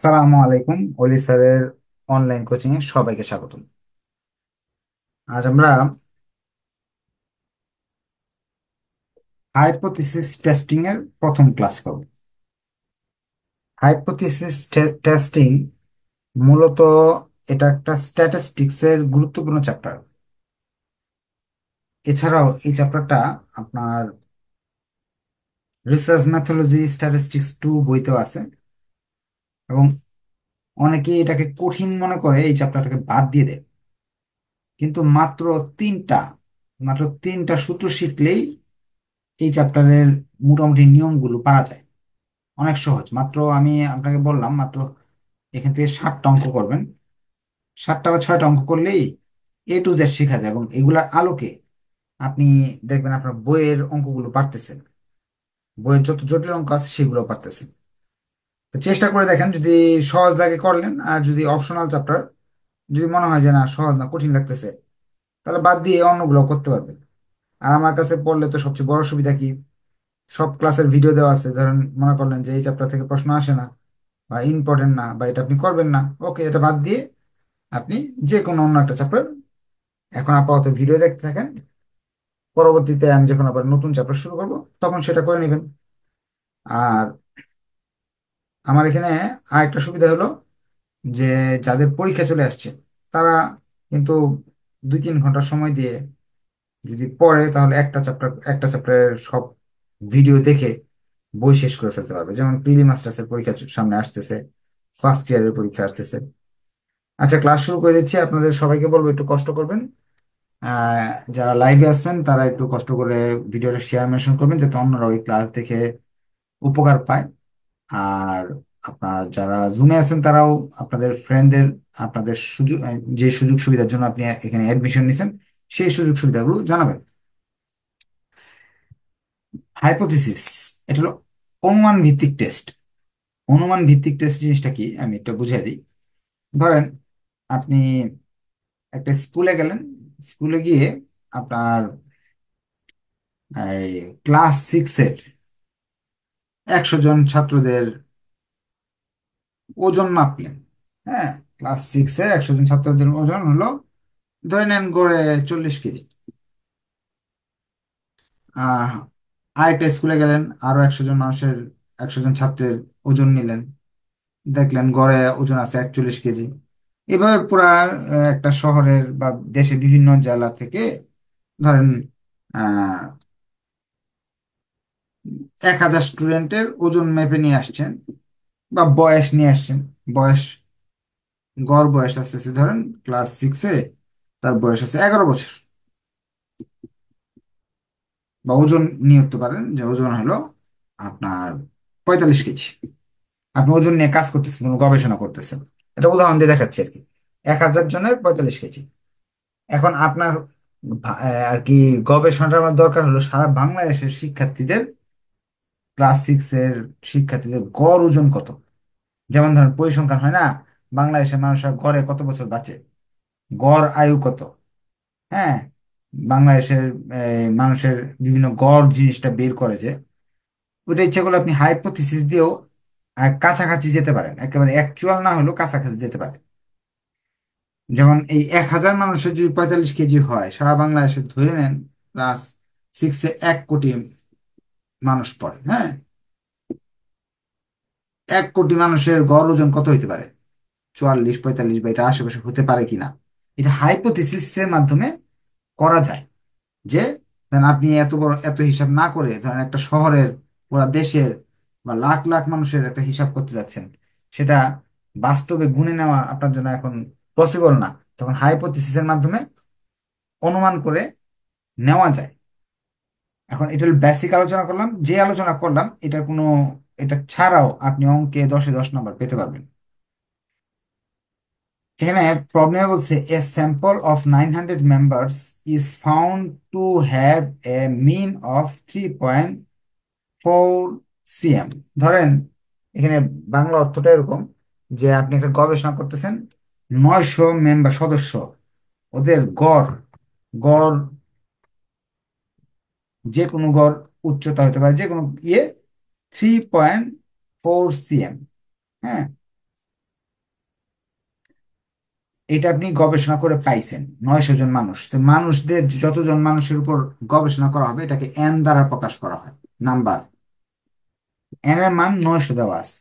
সালামু আলাইকুম। অলি স্যারের অনলাইন কোচিং এ সবাইকে স্বাগতম। আজ আমরা হাইপোথিসিস টেস্টিং এর প্রথম ক্লাস করব। হাইপোথিসিস টেস্টিং মূলত এটা একটা স্ট্যাটিস্টিক্স এর গুরুত্বপূর্ণ চ্যাপ্টার। এছাড়াও এই চ্যাপ্টারটা আপনার রিসার্চ ম্যাথোলজি স্ট্যাটিস্টিক্স 2 বইতেও আছে, এবং অনেকেই এটাকে কঠিন মনে করে এই চ্যাপ্টারটাকে বাদ দিয়ে দেয়। কিন্তু তিনটা মাত্র তিনটা সূত্র শিখলেই এই চ্যাপ্টারের মোটামুটি নিয়মগুলো পারা যায়। অনেক সহজ। আমি আপনাকে বললাম, এখান থেকে 7টা অঙ্ক করবেন। 7টা বা 6টা অঙ্ক করলেই A to Z শেখা যায়, এবং এগুলার আলোকে আপনি দেখবেন আপনার বইয়ের অঙ্কগুলো পারতেছেন। বইয়ের যত জটিল অঙ্ক আছে সেগুলো পারতেছেন। তো চেষ্টা করে দেখেন, যদি সহজ লাগে করলেন, আর যদি অপশনাল চ্যাপ্টার যদি মনে হয় যে না সহজ না কঠিন লাগতেছে, তাহলে বাদ দিয়ে অন্যগুলো করতে পারবেন। আর আমার কাছে পড়লে তো সবচেয়ে বড় সুবিধা কি, সব ক্লাসের ভিডিও দেওয়া আছে। ধরেন মনে করলেন যে এই চ্যাপ্টার থেকে প্রশ্ন আসে না বা ইম্পর্টেন্ট না বা এটা আপনি করবেন না, ওকে, এটা বাদ দিয়ে আপনি যে কোনো অন্য একটা চ্যাপ্টার এখন আপাতত ভিডিও দেখতে থাকেন। পরবর্তীতে আমি যখন আবার নতুন চ্যাপ্টার শুরু করব তখন সেটা করে নেবেন। আর আমার এখানে আরেকটা সুবিধা হলো যে যাদের পরীক্ষা চলে আসছে তারা কিন্তু 2-3 ঘন্টা সময় দিয়ে যদি পড়ে, তাহলে একটা চ্যাপ্টারের সব ভিডিও দেখে বই শেষ করে ফেলতে পারবে। যেমন প্রিলি মাস্টার্সের পরীক্ষা সামনে আসতেছে, ফার্স্ট ইয়ারের পরীক্ষা আসতেছে। আচ্ছা, ক্লাস শুরু করে দিচ্ছি। আপনাদের সবাইকে বলবো একটু কষ্ট করবেন। আহ, যারা লাইভে আছেন তারা একটু কষ্ট করে ভিডিওটা শেয়ার মেনশন করবেন, যাতে অন্যরা ওই ক্লাস থেকে উপকার পায়। আর আপনার যারা জুমে আছেন তারাও আপনাদের ফ্রেন্ডদের আপনাদের যে সুযোগ সুবিধার জন্য আপনি এখানে অ্যাডমিশন নিছেন সেই সুযোগ সুবিধাগুলো জানাবেন। হাইপোথিসিস এটা হলো অনুমান ভিত্তিক টেস্ট। অনুমান ভিত্তিক টেস্ট জিনিসটা কি আমি একটু বুঝিয়ে দিই। ধরেন আপনি একটা স্কুলে গেলেন, স্কুলে গিয়ে আপনার এই ক্লাস 6-এর 100 জন ছাত্রদের ওজন মাপলেন। হ্যাঁ, ক্লাস 6-এর 100 জন ছাত্রদের ওজন হলো, ধরে নেন, গড়ে 40 কেজি। আহ আরেকটা স্কুলে গেলেন, আরো 100 জন ছাত্রের ওজন নিলেন, দেখলেন গড়ে ওজন আছে 41 কেজি। এভাবে পুরা একটা শহরের বা দেশের বিভিন্ন জেলা থেকে ধরেন আহ 1000 স্টুডেন্টের ওজন মেপে নিয়ে আসছেন বা বয়স নিয়ে আসছেন। বয়স, গড় বয়স আসতেছে, ধরেন ক্লাস 6-এ তার বয়স আছে 11 বছর। বা ওজন নিয়ে উঠতে পারেন যে ওজন হলো আপনার 45 কেজি। আপনি ওজন নিয়ে কাজ করতেছেন, কোনো গবেষণা করতেছেন, এটা উদাহরণ দিয়ে দেখাচ্ছি আর কি। 1000 জনের 45 কেজি। এখন আপনার আর কি গবেষণাটা আমার দরকার হলো সারা বাংলাদেশের শিক্ষার্থীদের, ক্লাস 6-এর শিক্ষার্থীদের গড় ওজন কত। যেমন ধরেন পরিসংখ্যান হয় না, বাংলাদেশের মানুষরা গড়ে কত বছর বাঁচে, গড় আয়ু কত। হ্যাঁ, বাংলাদেশের মানুষের বিভিন্ন গড় জিনিসটা বের করে যে, ওইটা ইচ্ছা করলে আপনি হাইপোথিসিস দিয়েও কাছাকাছি যেতে পারেন, একেবারে অ্যাকচুয়াল না হলেও কাছাকাছি যেতে পারেন। যেমন এই 1000 মানুষের যদি 45 কেজি হয়, সারা বাংলাদেশে ধরে নেন ক্লাস 6-এ 1 কোটি মানুষ পড়ে। হ্যাঁ, 1 কোটি মানুষের গড় ওজন কত হইতে পারে, 44, 45 বা এটা আশেপাশে হতে পারে কিনা, এটা হাইপোথিসিসের মাধ্যমে করা যায়। যে ধরেন আপনি এত বড় এত হিসাব না করে ধরেন একটা শহরের, পুরা দেশের বা লাখ লাখ মানুষের একটা হিসাব করতে যাচ্ছেন, সেটা বাস্তবে গুণে নেওয়া আপনার জন্য এখন পসিবল না। তখন হাইপোথিসিসের মাধ্যমে অনুমান করে নেওয়া যায়। এখন এটা বেসিক আলোচনা করলাম, যে আলোচনা করলাম এটা ছাড়াও আপনি অঙ্কে 10-এ 10 নম্বর পেতে পারবেন। এখানে প্রবলেমে বলছে a sample of 900 members is found to have a mean of 3.4 cm। ধরেন এখানে বাংলা অর্থটা এরকম যে আপনি একটা গবেষণা করতেছেন, 900 মেম্বার সদস্য, ওদের গড় গড় যে কোনো গড় উচ্চতা হতে পারে, যে কোনো ইয়ে 3.4 cm। হ্যাঁ, এটা আপনি গবেষণা করে পাইছেন 900 জন মানুষ, তো মানুষদের যতজন মানুষের উপর গবেষণা করা হবে এটাকে এন দ্বারা প্রকাশ করা হয়, নাম্বার। এন এর মান 900 দেওয়া আছে,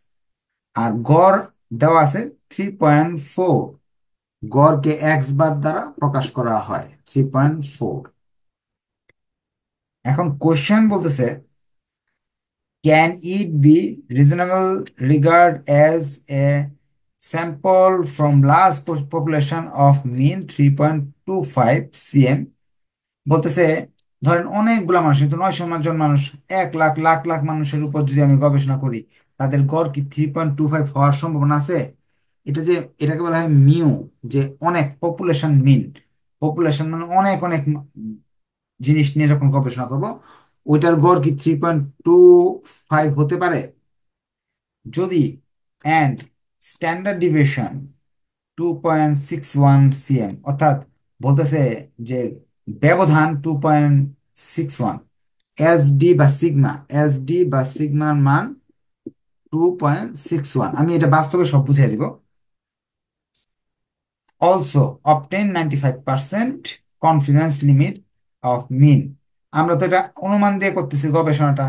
আর গড় দেওয়া আছে 3.4। গড়কে এক্স বার দ্বারা প্রকাশ করা হয় 3.4। এখন কোশ্চেন বলতেছে, can it be reasonable regard as a sample from large population of mean 3.25 cm? বলতেছে ধরেন অনেকগুলা মানুষ, কিন্তু 900 জন মানুষ, 1 লাখ লাখ লাখ মানুষের উপর যদি আমি গবেষণা করি, তাদের গড় কি 3.25 হওয়ার সম্ভাবনা আছে? এটা যে, এটাকে বলা হয় মিউ, যে অনেক পপুলেশন মিন। পপুলেশন মানে অনেক অনেক জিনিস নিয়ে যখন গবেষণা করব, ওইটার গড় কি 3.25 হতে পারে? যদি অ্যান্ড স্ট্যান্ডার্ড ডিভিয়েশন 2.61 cm, অর্থাৎ বলতেছে যে ব্যবধান 2.61, এস ডি বা সিগমা, এস ডি বা সিগমার মান 2.61, আমি এটা বাস্তবে সব বুঝিয়ে দিব। Also obtain 95% confidence limit of mean. আমরা তো এটা অনুমান দিয়ে করতেছি গবেষণাটা,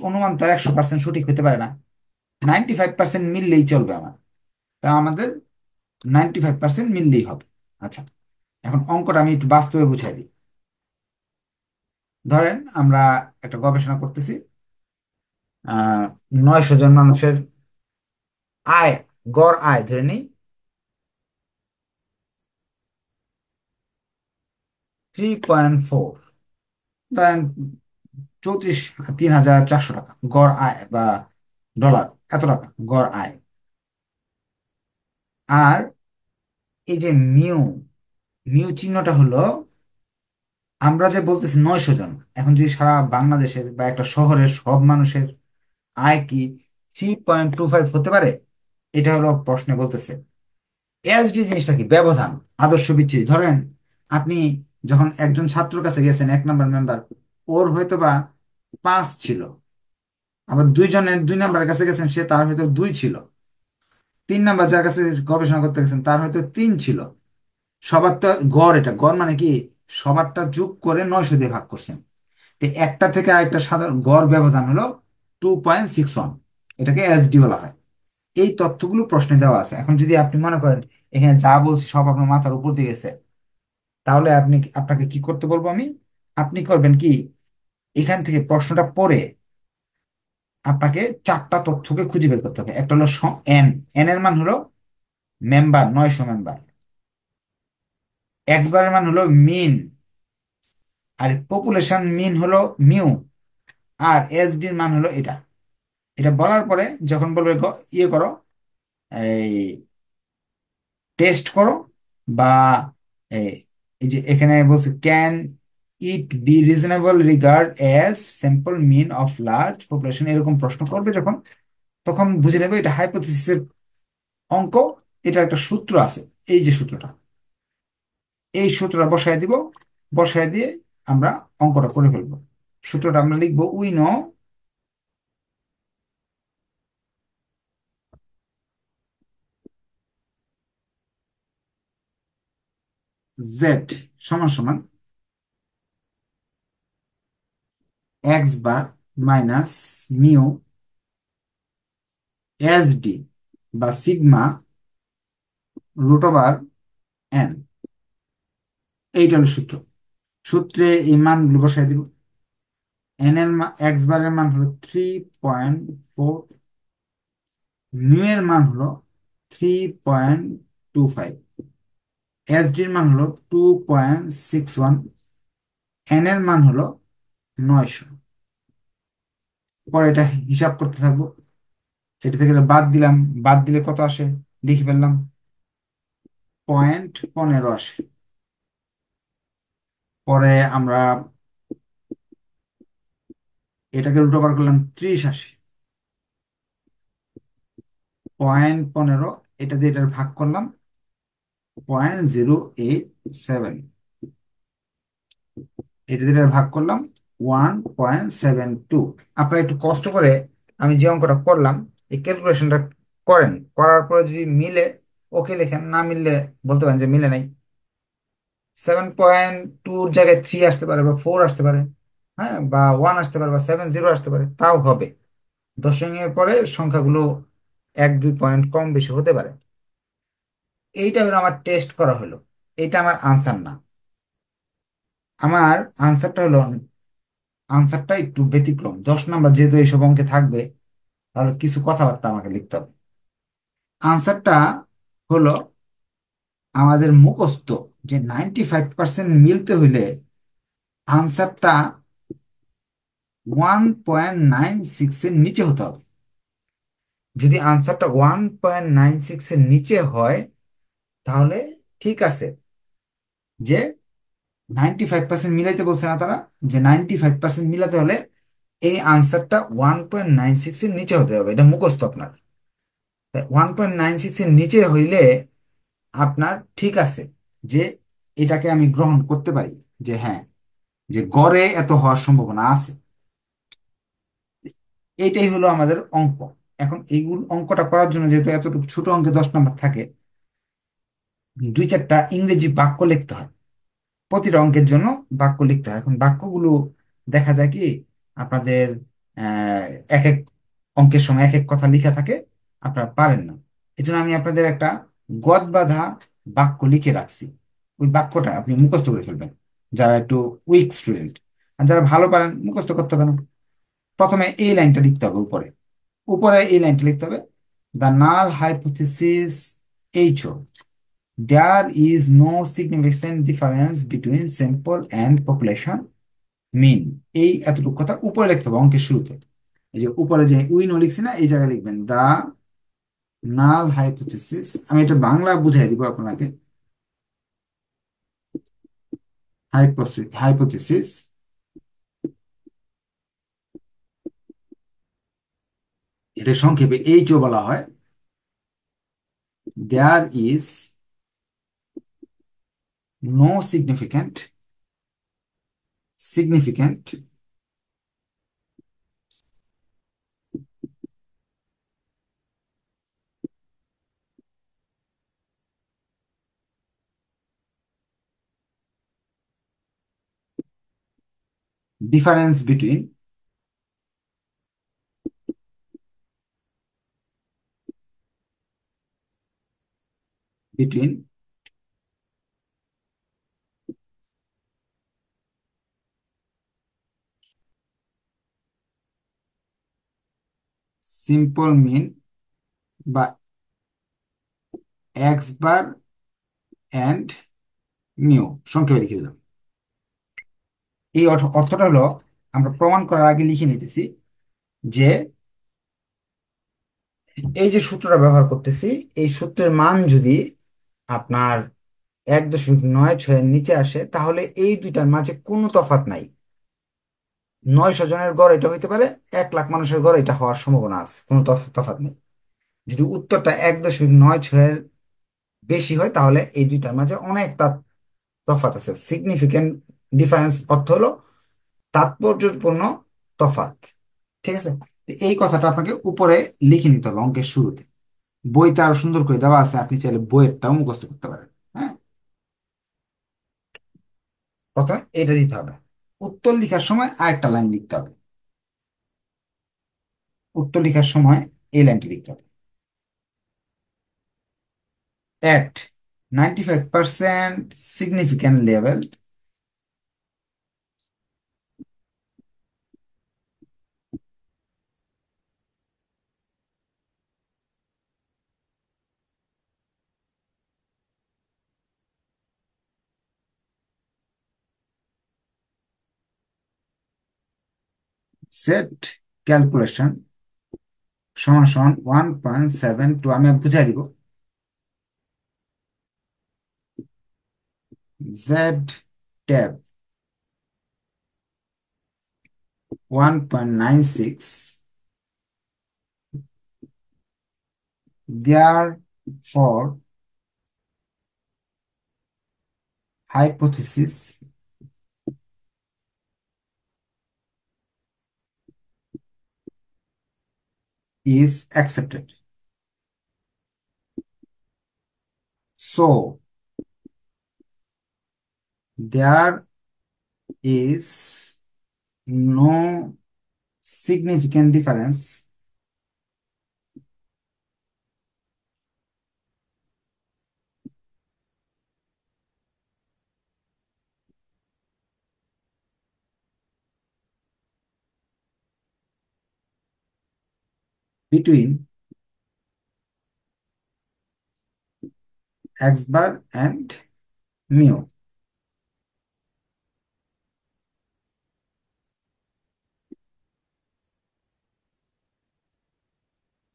অনুমান তো 100% সঠিক হতে পারে না, 95% মিললেই চলবে আমার। তা আমাদের 95% মিললেই হবে। আচ্ছা, এখন অঙ্কটা আমি একটু বাস্তবে বুঝাই দিই। ধরেন আমরা একটা গবেষণা করতেছি, 900 জন মানুষের আয়, গড় আয় ধরে নিই 3.4, ধরেন 34,340 টাকা গড় আয়, বা ডলার, এত টাকা গড় আয়। আর এই যে মিউ, মিউ চিহ্নটা হলো, আমরা যে বলতেছি 900 জন, এখন যদি সারা বাংলাদেশের বা একটা শহরের সব মানুষের আয় কি 3.25 হতে পারে? এটা হলো প্রশ্নে বলতেছে। এসডি জিনিসটা কি? ব্যবধান, আদর্শ বিচ্যুতি। ধরেন আপনি যখন একজন ছাত্রের কাছে গেছেন, 1 নাম্বার মেম্বার, ওর হয়তো বা 5 ছিল, আবার দুইজনের 2 নাম্বারের কাছে গেছেন, সে তার হয়তো 2 ছিল, 3 নাম্বার যার কাছে গবেষণা করতে গেছেন তার হয়তো 3 ছিল। সবারটা গড়, এটা গড় মানে কি, সবারটা যোগ করে 900 দিয়ে ভাগ করছেন। তো একটা থেকে আরেকটা সাধারণ গড় ব্যবধান হলো 2.61, এটাকে এসডি বলা হয়। এই তথ্যগুলো প্রশ্নে দেওয়া আছে। এখন যদি আপনি মনে করেন এখানে যা বলছি সব আপনার মাথার উপর দিয়ে গেছে, তাহলে আপনাকে কি করতে বলবো আমি? আপনি করবেন কি, এখান থেকে প্রশ্নটা পড়ে আপনাকে 4টা তথ্যকে খুঁজে বের করতে হবে। একটা হলো এন, এন এর মান হলো মেম্বার, 900 মেম্বার। এক্স বারের মান হলো মিন, আর পপুলেশন মিন হলো মিউ, আর এস ডির মান হলো এটা। এটা বলার পরে যখন বলবে ইয়ে করো, এই টেস্ট করো, বা এই এই যে এখানে বলছে can it be reasonable regard as sample mean of large population, এরকম প্রশ্ন করবে যখন, তখন বুঝে নেবে এটা হাইপোথিসিসের অঙ্ক। এটা একটা সূত্র আছে, এই যে সূত্রটা, এই সূত্রটা বসায় দিব, বসায় দিয়ে আমরা অঙ্কটা করে ফেলবো। সূত্রটা আমরা লিখবো, উই নো জেড সমান সমান x bar minus mu S D বা সিগমা রুট ওভার এন। এইটা হলো সূত্র। সূত্রে এই মানগুলো বসাই দিব। এন এর এক্স বারের মান হলো 3.4, মিউ এর মান হলো 3.25, এস ডির মান হলো 2.61, এন এর মান হলো 900। পরে এটা হিসাব করতে থাকবো, এটা থেকে এটা বাদ দিলাম, বাদ দিলে কত আসে লিখে ফেললাম, 0.15 আসে। পরে আমরা এটাকে উল্টো বার করলাম, 30 আসে, 0.15, এটা দিয়ে এটার ভাগ করলাম 0.087, এটা দিয়ে এটার ভাগ করলাম 1.72। আপনারা একটু কষ্ট করে আমি যে অঙ্কটা করলাম এই ক্যালকুলেশনটা করেন, করার পরে যদি মিলে ওকে লেখেন, না মিললে বলতে পারেন যে মিলে নাই। 7.2 জায়গায় 3 আসতে পারে বা 4 আসতে পারে, হ্যাঁ, বা 1 আসতে পারে বা 7 0 আসতে পারে, তাও হবে। দশমিকের পরে সংখ্যাগুলো 1 2 পয়েন্ট কম বেশি হতে পারে। এইটা হলো আমার টেস্ট করা হলো, এটা আমার আনসার না। আমার আনসারটা হলো, আনসারটা একটু ব্যতিক্রম। 10 নাম্বার যেহেতু এইসব অঙ্কে থাকবে, তাহলে কিছু কথাবার্তা আমাকে লিখতে হবে। আনসারটা হলো আমাদের মুখস্থ যে 95% মিলতে হইলে আনসারটা 1.96 এর নিচে হতে হবে। যদি আনসারটা 1.96 এর নিচে হয়, তাহলে ঠিক আছে, যে 95% মিলাইতে বলছে না তারা, যে 95% মিলাতে হলে এই আনসারটা 1.96 এর নিচে হতে হবে। এটা মুখস্থ আপনার। 1.96 এর নিচে হইলে আপনার ঠিক আছে, যে এটাকে আমি গ্রহণ করতে পারি, যে হ্যাঁ, যে গড়ে এত হওয়ার সম্ভাবনা আছে। এইটাই হলো আমাদের অঙ্ক। এখন এইগুলো অঙ্কটা করার জন্য, যেহেতু এতটুকু ছোট অঙ্কে 10 নাম্বার থাকে, 2 4টা ইংরেজি বাক্য লিখতে হয়। প্রতিটা অঙ্কের জন্য বাক্য লিখতে হয়। এখন বাক্যগুলো দেখা যায় কি, আপনাদের আহ, এক এক অঙ্কের সময় এক এক কথা লিখা থাকে, আপনারা পারেন না। এই জন্য আমি আপনাদের একটা গদ বাঁধা বাক্য লিখে রাখছি। ওই বাক্যটা আপনি মুখস্থ করে ফেলবেন, যারা একটু উইক স্টুডেন্ট। আর যারা ভালো পারেন, মুখস্থ করতে পারেন। প্রথমে এই লাইনটা লিখতে হবে উপরে। উপরে এই লাইনটা লিখতে হবে, the null hypothesis H, there is no significant difference between sample and population mean। এই এতটুকু কথা উপরে লিখতে হবে অঙ্কের শুরুতে। এই যে উপরে যে উইনো লিখছি না, এই জায়গায় লিখবেন দা নাল হাইপোথিসিস। আমি এটা বাংলা বুঝাই দিব আপনাকে। হাইপোথিসিস, এটা সংক্ষেপে এইচও বলা হয়। There is no significant difference between simple mean বা এক্স বার অ্যান্ড মিউ, সংক্ষেপে লিখে দিলাম। এই অর্থটা হলো, আমরা প্রমাণ করার আগে লিখে নিতেছি যে এই যে সূত্রটা ব্যবহার করতেছি, এই সূত্রের মান যদি আপনার 1.96-এর নিচে আসে, তাহলে এই দুইটার মাঝে কোনো তফাৎ নাই। 900 জনের গড় এটা হইতে পারে, 1 লাখ মানুষের গড় এটা হওয়ার সম্ভাবনা আছে, কোনো তফাৎ নেই। যদি উত্তরটা 1.96-এর বেশি হয়, তাহলে এই দুইটার মাঝে অনেক তফাৎ আছে। সিগনিফিকেন্ট ডিফারেন্স অর্থ হলো তাৎপর্যপূর্ণ তফাৎ। ঠিক আছে, তো এই কথাটা আপনাকে উপরে লিখে নিতে হবে অঙ্কের শুরুতে। বইতে আরো সুন্দর করে দেওয়া আছে, আপনি চাইলে বইয়েরটাও মুখস্থ করতে পারেন। হ্যাঁ, প্রথমে এটা দিতে হবে। উত্তর লেখার সময় আরেকটা লাইন লিখতে হবে। উত্তর লেখার সময় এই লাইনটি লিখতে হবে, at 95% significant level set calculation সমান সমান 1.72। আমি বুঝাই দিব। z tab 1.96, therefore hypothesis is accepted। So there is no significant difference between x bar and mu.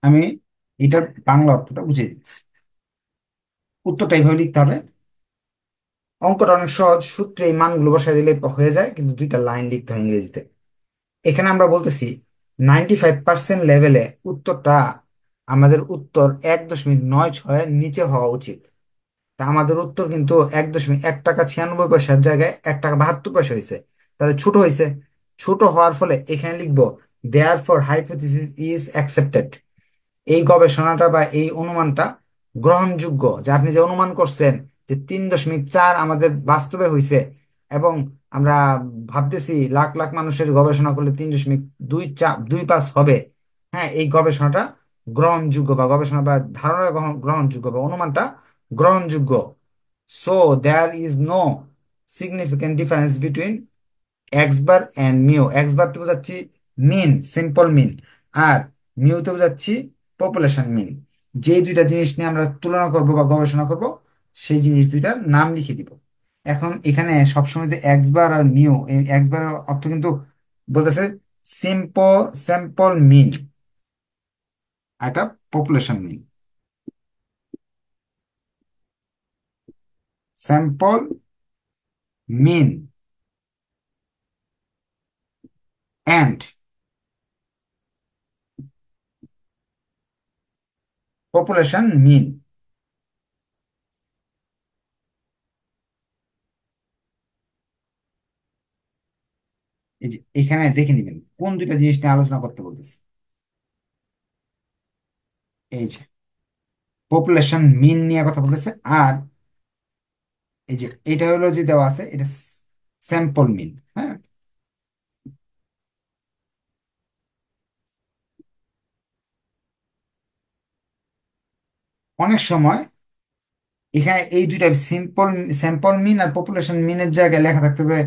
আমি এটার বাংলা অর্থটা বুঝিয়ে দিচ্ছি। উত্তরটা এইভাবে লিখতে হবে। অঙ্কটা অনেক সহজ, সূত্রে এই মানগুলো বসাই দিলে হয়ে যায়, কিন্তু দুইটা লাইন লিখতে হয় ইংরেজিতে। এখানে আমরা বলতেছি 95% লেভেলে উত্তরটা, আমাদের উত্তর 1.96 নিচে হওয়া উচিত। তা আমাদের উত্তর কিন্তু 1.1 টাকা 96 পয়সার জায়গায় 1 টাকা 72 পয়সা হয়েছে। তাহলে ছোট হয়েছে। ছোট হওয়ার ফলে এখানে লিখবো therefore hypothesis is accepted. এই গবেষণাটা বা এই অনুমানটা গ্রহণযোগ্য, যে আপনি যে অনুমান করছেন যে 3.4 আমাদের বাস্তবে হয়েছে, এবং আমরা ভাবতেছি লাখ লাখ মানুষের গবেষণা করলে 3.25 হবে। হ্যাঁ, এই গবেষণাটা গ্রহণযোগ্য, বা গবেষণা বা ধারণা গ্রহণযোগ্য, বা অনুমানটা গ্রহণযোগ্য। So there is no significant difference between X bar and mu. X bar তো বোঝাচ্ছি মিন, সিম্পল মিন। আর মিউ তো বোঝাচ্ছি পপুলেশন মিন। যে দুইটা জিনিস নিয়ে আমরা তুলনা করব বা গবেষণা করব, সেই জিনিস দুইটার নাম লিখে দিব। এখন এখানে সবসময় যে এক্স বার আর মিউ, এই এক্স বারের অর্থ কিন্তু বলতেছে সিম্পল, স্যাম্পল মিন, আর এটা population mean. Sample mean and population mean. এই যে এখানে দেখে নিবেন কোন দুইটা জিনিস নিয়ে আলোচনা করতে বলতেছে। এই যে পপুলেশন মিন নিয়ে কথা বলতেছে, আর এই যে এটা হলো যে দেওয়া আছে, এটা স্যাম্পল মিন। হ্যাঁ, অনেক সময় এখানে এই দুইটা সিম্পল, স্যাম্পল মিন আর পপুলেশন মিনের জায়গায় লেখা থাকতে হবে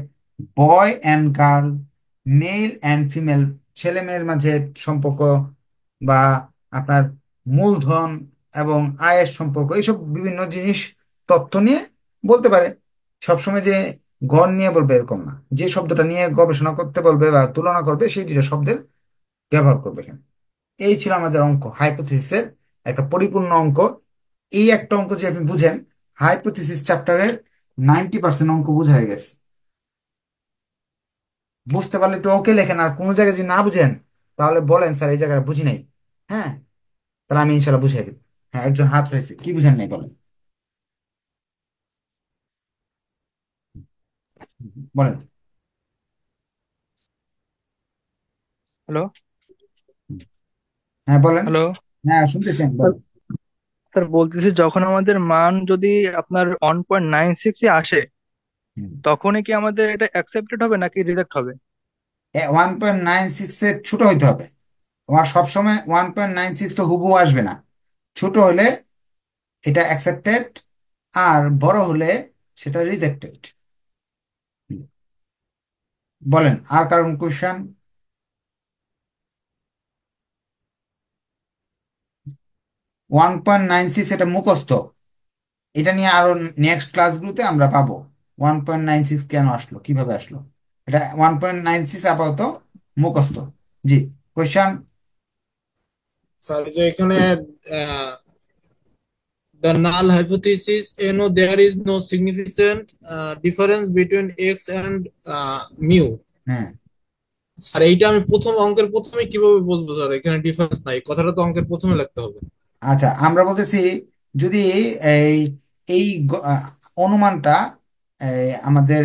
বয় and girl, male and female, ছেলে মেয়ের মাঝে সম্পর্ক, বা আপনার মূলধন এবং আয়ের সম্পর্ক, এইসব বিভিন্ন জিনিস তথ্য নিয়ে বলতে পারে। সবসময় যে গড় নিয়ে বলবে এরকম না। যে শব্দটা নিয়ে গবেষণা করতে বলবে বা তুলনা করবে, সেই দুইটা শব্দের ব্যবহার করবে এখানে। এই ছিল আমাদের অঙ্ক, হাইপোথিসিসের একটা পরিপূর্ণ অঙ্ক। এই একটা অঙ্ক যে আপনি বুঝেন, হাইপোথিসিস চ্যাপ্টারের 90% অঙ্ক বোঝা হয়ে গেছে। বুঝতে পারলে একটু ওকে লেখেন, আর কোনো জায়গায় যদি না বুঝেন তাহলে বলেন স্যার এই জায়গায় বুঝি নাই। হ্যাঁ, তাহলে আমি ইনশাল্লাহ বুঝিয়ে দিব। হ্যাঁ, একজন হাত রয়েছে, কি বুঝেন নাই বলেন। বলেন। হ্যালো। হ্যাঁ বলেন। হ্যালো। হ্যাঁ শুনতেছি আমি, স্যার, বলেন। স্যার বলতেছি যখন আমাদের মান যদি আপনার 1.96 আসে, হুম। তখনই কি আমাদের এটা অ্যাকসেপ্টেড হবে নাকি রিজেক্ট হবে? 1.96 এর ছোট হইতে হবে। আমার সবসময় 1.96 তো হুবহু আসবে না। ছোট হলে এটা অ্যাকসেপ্টেড, আর বড় হলে সেটা রিজেক্টেড। বলেন আর কারণ কোশ্চেন। 1.96 এটা মুখস্থ। এটা নিয়ে আরো নেক্সট ক্লাসগুলোতে আমরা পাবো 1.96 কেন আসলো, কিভাবে আসলো। এটা 1.96 আপাতত মুখস্থ। জি, কোশ্চেন। স্যার যে এখানে the null hypothesis, there is no significant difference between x and mu. হ্যাঁ, স্যার এইটা আমি প্রথম অঙ্কের প্রথমে কিভাবে বুঝবো স্যার এখানে ডিফারেন্স নাই? কথাটা তো অঙ্কের প্রথমে লিখতে হবে। আচ্ছা আমরা বলতেছি যদি এই এই অনুমানটা আমাদের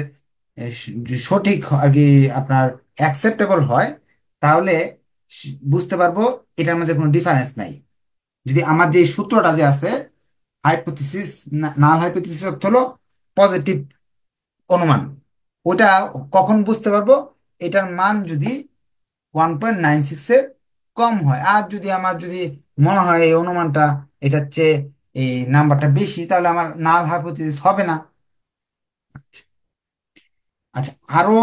সঠিক আর কি আপনার অ্যাকসেপ্টেবল হয়, তাহলে বুঝতে পারবো এটার মধ্যে কোনো ডিফারেন্স নাই। যদি আমার যে সূত্রটা যে আছে হাইপোথিসিস, নাল হাইপোথিসিস অর্থ হলো পজিটিভ অনুমান। ওটা কখন বুঝতে পারবো? এটার মান যদি 1.96-এর কম হয়। আর যদি আমার যদি মনে হয় এই অনুমানটা এটার চেয়ে এই নাম্বারটা বেশি, তাহলে আমার নাল হাইপোথিসিস হবে না। আচ্ছা, আরো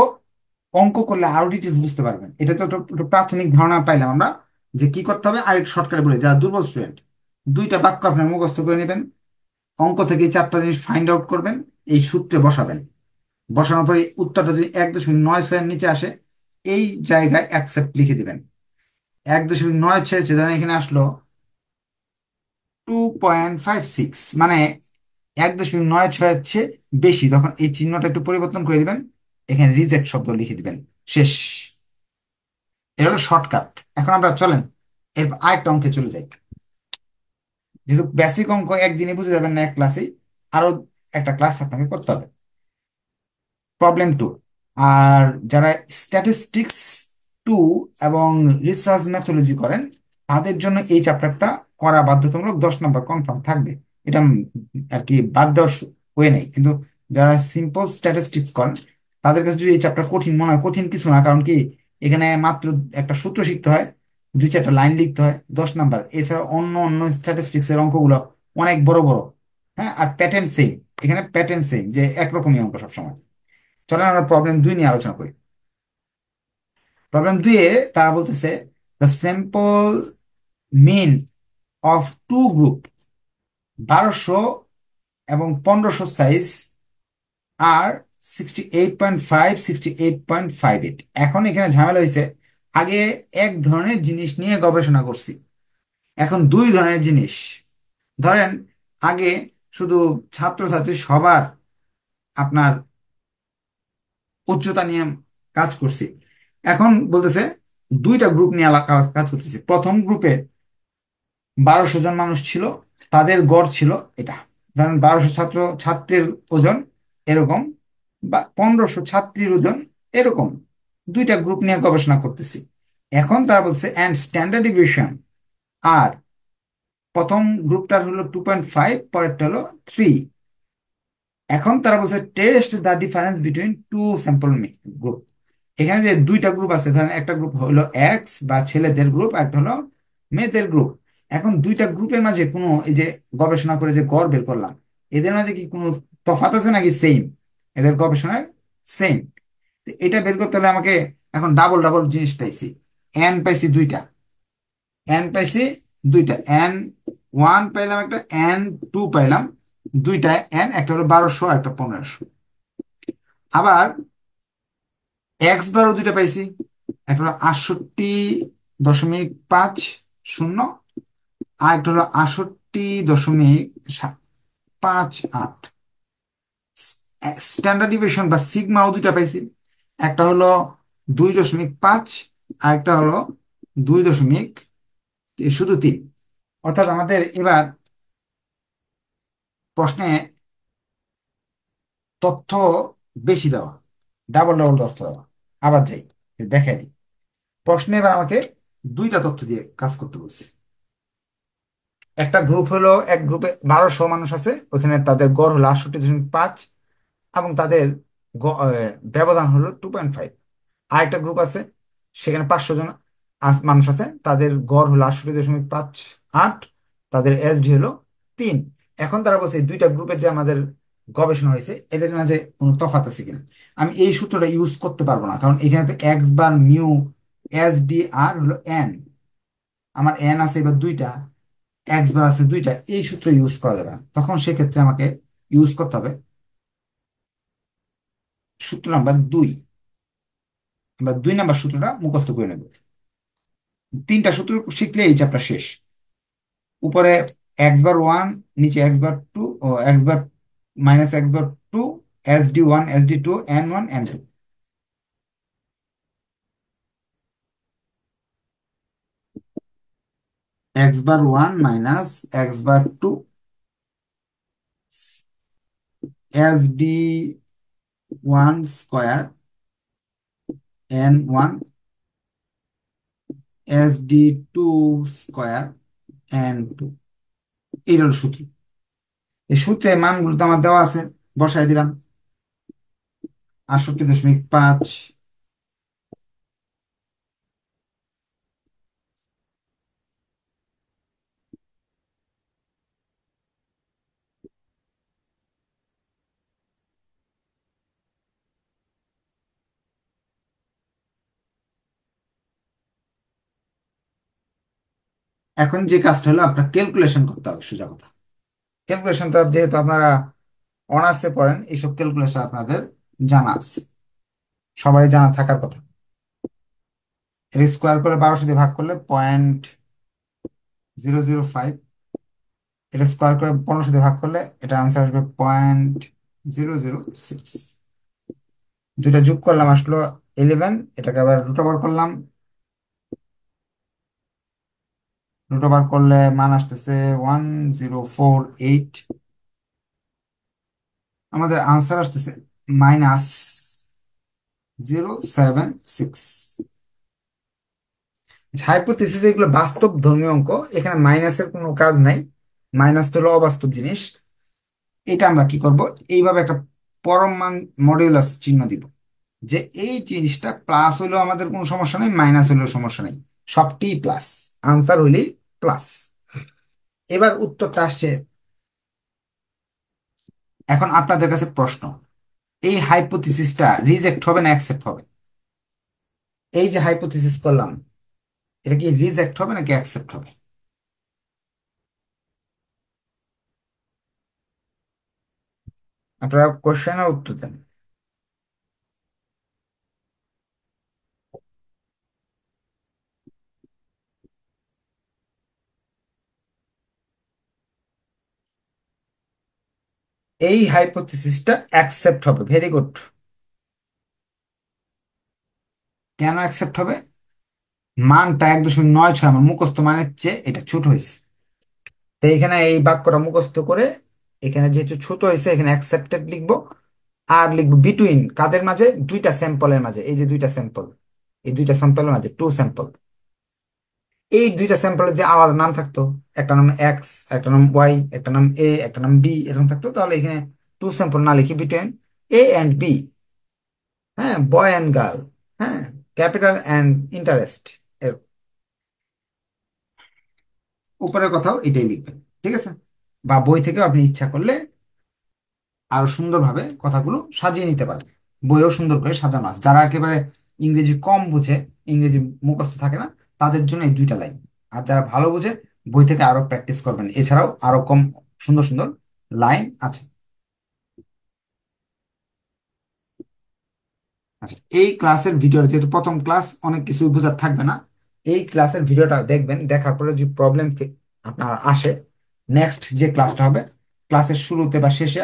অঙ্ক করলে আরো ডিটেলস বুঝতে পারবেন। এটা তো একটু প্রাথমিক ধারণা পাইলাম আমরা যে কি করতে হবে। আর একটু শর্টকাটে বলে, যারা দুর্বল স্টুডেন্ট, দুইটা বাক্য আপনার মুখস্থ করে নেবেন, অঙ্ক থেকে এই চারটা জিনিস ফাইন্ড আউট করবেন, এই সূত্রে বসাবেন। বসানোর পরে উত্তরটা যদি 1.96-এর নিচে আসে, এই জায়গায় অ্যাকসেপ্ট লিখে দিবেন। 1.9 ছেড়েছে, ধরেন এখানে আসলো 2.56, মানে 1.96 হচ্ছে বেশি, তখন এই চিহ্নটা একটু পরিবর্তন করে দিবেন, এখানে রিজেক্ট শব্দ লিখে দিবেন। শেষ। এটা হলো শর্টকাট। এখন আমরা চলেন এর আরেকটা অঙ্কে চলে যাই। যেহেতু বেসিক অঙ্ক একদিনে বুঝে যাবেন না এক ক্লাসে, আরো একটা ক্লাস আপনাকে করতে হবে। প্রবলেম 2। আর যারা স্ট্যাটিস্টিক্স 2 এবং রিসার্চ ম্যাথোলজি করেন, তাদের জন্য এই চ্যাপ্টারটা করা বাধ্যতামূলক, 10 নম্বর কনফার্ম থাকবে। এটা আর কি বাদ দেওয়ার হয়ে নেই। কিন্তু যারা সিম্পল স্ট্যাটিস্টিক্স করেন, তাদের কাছে যদি এই চ্যাপ্টার কঠিন মনে হয়, কঠিন কিছু না। কারণ কি, এখানে মাত্র একটা সূত্র শিখতে হয়, 2-4টা লাইন লিখতে হয়, 10 নম্বর। এছাড়া অন্য অন্য স্ট্যাটিস্টিক্স এর অঙ্কগুলো অনেক বড় বড়। হ্যাঁ, আর প্যাটার্ন সেম, এখানে প্যাটার্ন সেম, যে একরকমই অঙ্ক সবসময়। চলেন আমরা প্রবলেম 2 নিয়ে আলোচনা করি। প্রবলেম 2-এ তারা বলতেছে, the sample mean of two group 1200 এবং 1500 সাইজ আর 68.5, 68.58। এখন এখানে ঝামেলা হয়েছে, আগে এক ধরনের জিনিস নিয়ে গবেষণা করছি, এখন দুই ধরনের জিনিস। ধরেন আগে শুধু ছাত্রছাত্রী সবার আপনার উচ্চতা নিয়ে কাজ করছি, এখন বলতেছে দুইটা গ্রুপ নিয়ে কাজ করতেছি। প্রথম গ্রুপে 1200 জন মানুষ ছিল, তাদের গড় ছিল এটা। ধরেন 1200 ছাত্র ছাত্রীর ওজন এরকম, বা 1500 ছাত্রীর ওজন এরকম। দুইটা গ্রুপ নিয়ে গবেষণা করতেছি। এখন তারা বলছে অ্যান্ড স্ট্যান্ডার্ড ডিভিয়েশন, আর প্রথম গ্রুপটার হলো 2.5, পরেরটা হলো 3। এখন তারা বলছে test the difference between two sample group. এখানে যে দুইটা গ্রুপ আছে, ধরেন একটা গ্রুপ হলো এক্স বা ছেলেদের গ্রুপ, আর একটা হলো মেয়েদের গ্রুপ। এখন দুইটা গ্রুপের মাঝে কোনো, এই যে গবেষণা করে যে গড় বের করলাম, এদের মাঝে কি কোনো তফাৎ আছে নাকি সেম? এদের গবেষণায় সেম। এটা বের করতে হলে আমাকে এখন ডাবল ডাবল জিনিস পাইছি। এন পাইছি দুইটা, এন পাইছি দুইটা, N1 পাইলাম একটা, N2 পাইলাম দুইটা। এন একটা হলো 1200, একটা 1500। আবার এক্স বারও দুইটা পাইছি, একটা হলো 68.50, আর একটা হলো 68.58। স্ট্যান্ডার্ড ডিভিয়েশন বা সিগমাও দুইটা পাইছি, একটা হলো 2.5, আর একটা হলো 2.3। অর্থাৎ আমাদের এবার প্রশ্নে তথ্য বেশি দেওয়া, ডাবল ডাবল তথ্য দেওয়া। আবার যাই, দেখাই দিই। প্রশ্নে এবার আমাকে দুইটা তথ্য দিয়ে কাজ করতে বলছে। একটা গ্রুপ হলো, এক গ্রুপে 1200 মানুষ আছে, ওখানে তাদের গড় হলো 68.5, এবং তাদের ব্যবধান হলো 2.5। আরেকটা গ্রুপ আছে, সেখানে 500 জন মানুষ আছে, তাদের গড় হলো 68.58, তাদের এসডি হলো 3। এখন তারা বলছে এই দুইটা গ্রুপের যে আমাদের গবেষণা হয়েছে, এদের মাঝে কোনো তফাৎ আছে কিনা। আমি এই সূত্রটা ইউজ করতে পারবো না, কারণ এখানে তো x bar mu S D আর হলো এন, আমার এন আছে এবার দুইটা, এক্স বার আছে দুইটা, এই সূত্র ইউজ করা যাবে না। তখন সেক্ষেত্রে আমাকে ইউজ করতে হবে সূত্র নাম্বার 2। আমরা 2 নম্বর সূত্রটা মুখস্থ করে নেব। তিনটা সূত্র শিখলে এই চ্যাপ্টার শেষ। উপরে x/1, নিচে x/2, ও x/-x/2, SD1, SD2, N1, N2। x/1 -x/2, SD1 square, N1, SD2 square, N2। এই হলো সূত্র। এই সূত্রে মানগুলো তো আমার দেওয়া আছে, বসাই দিলাম। 68.5। এখন যে কাজটা হলো, আপনার ক্যালকুলেশন করতে হবে সোজা কথা। ক্যালকুলেশন তো যেহেতু আপনারা অনার্সে পড়েন, এইসব ক্যালকুলেশন আপনাদের জানা আছে, সবারই জানা থাকার কথা। এর স্কোয়ার করে 1200 দিয়ে ভাগ করলে 0.005। এটা স্কোয়ার করে 1500 দিয়ে ভাগ করলে এটা আনসার আসবে 0.006। দুইটা যোগ করলাম আসলো 11। এটাকে আবার রুট ওভার করলাম। রুট ওভার করলে মান আসতেছে 1048। আমাদের আনসার আসতেছে -076। হাইপোথিসিস এগুলো বাস্তব ধর্মীয় অঙ্ক, এখানে মাইনাসের কোনো কাজ নাই। মাইনাস তো হলো অবাস্তব জিনিস। এটা আমরা কি করব, এইভাবে একটা পরম মান মডিউলাস চিহ্ন দিব, যে এই জিনিসটা প্লাস হইলেও আমাদের কোনো সমস্যা নেই, মাইনাস হইলেও সমস্যা নেই, সবটি প্লাস, আনসার হইলেই প্লাস। এবার উত্তরটা আসছে। এখন আপনাদের কাছে প্রশ্ন, এই হাইপোথিসিসটা রিজেক্ট হবে না অ্যাকসেপ্ট হবে? এই যে হাইপোথিসিস করলাম, এটা কি রিজেক্ট হবে নাকি অ্যাকসেপ্ট হবে? আপনারা কোশ্চেনের উত্তর দেন। এই হাইপোথিসিসটা অ্যাকসেপ্ট হবে, ভেরি গুড। কেন অ্যাকসেপ্ট হবে? মানটা 1.96, আমার মুখস্থ মানের চেয়ে এটা ছোট হয়েছে। তো এখানে এই বাক্যটা মুখস্থ করে, এখানে যেহেতু ছোট হয়েছে এখানে অ্যাকসেপ্টেড লিখবো। আর লিখবো বিটুইন কাদের মাঝে, দুইটা স্যাম্পলের মাঝে, এই যে দুইটা স্যাম্পল, এই দুইটা স্যাম্পলের মাঝে, টু স্যাম্পল। এই দুইটা স্যাম্পলের যে আলাদা নাম থাকতো, একটা নাম এক্স, একটা নাম ওয়াই, একটা নাম এ, একটা নাম বি, এরকম থাকতো, তাহলে এখানে টু স্যাম্পল না লিখি বিটুইন এ অ্যান্ড বি। হ্যাঁ, বয় অ্যান্ড গার্ল। হ্যাঁ, ক্যাপিটাল অ্যান্ড ইন্টারেস্ট। এর উপরের কথাও এটাই লিখবেন, ঠিক আছে? বা বই থেকেও আপনি ইচ্ছা করলে আরো সুন্দরভাবে কথাগুলো সাজিয়ে নিতে পারবে। বইও সুন্দর করে সাজানো আছে। যারা একেবারে ইংরেজি কম বুঝে, ইংরেজি মুখস্থ থাকে না, তাদের জন্য এই দুইটা লাইন। আর যারা ভালো বুঝে, বই থেকে আরো প্র্যাকটিস করবেন। এছাড়াও আরো কম সুন্দর সুন্দর লাইন আছে। আচ্ছা, এই ক্লাসের ভিডিও যেহেতু প্রথম ক্লাস, অনেক কিছু বোঝার থাকবে না। এই ক্লাসের ভিডিওটা দেখবেন, দেখার পরে যে প্রবলেম আপনার আসে, নেক্সট যে ক্লাসটা হবে, ক্লাসের শুরুতে বা শেষে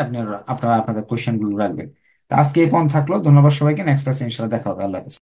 আপনারা আপনাদের কোয়েশ্চেন গুলো রাখবেন। তো আজকে এই পর্যন্ত থাকলো, ধন্যবাদ সবাইকে। নেক্সট ক্লাসে ইনশাআল্লাহ দেখা হবে। আল্লাহ হাফেজ।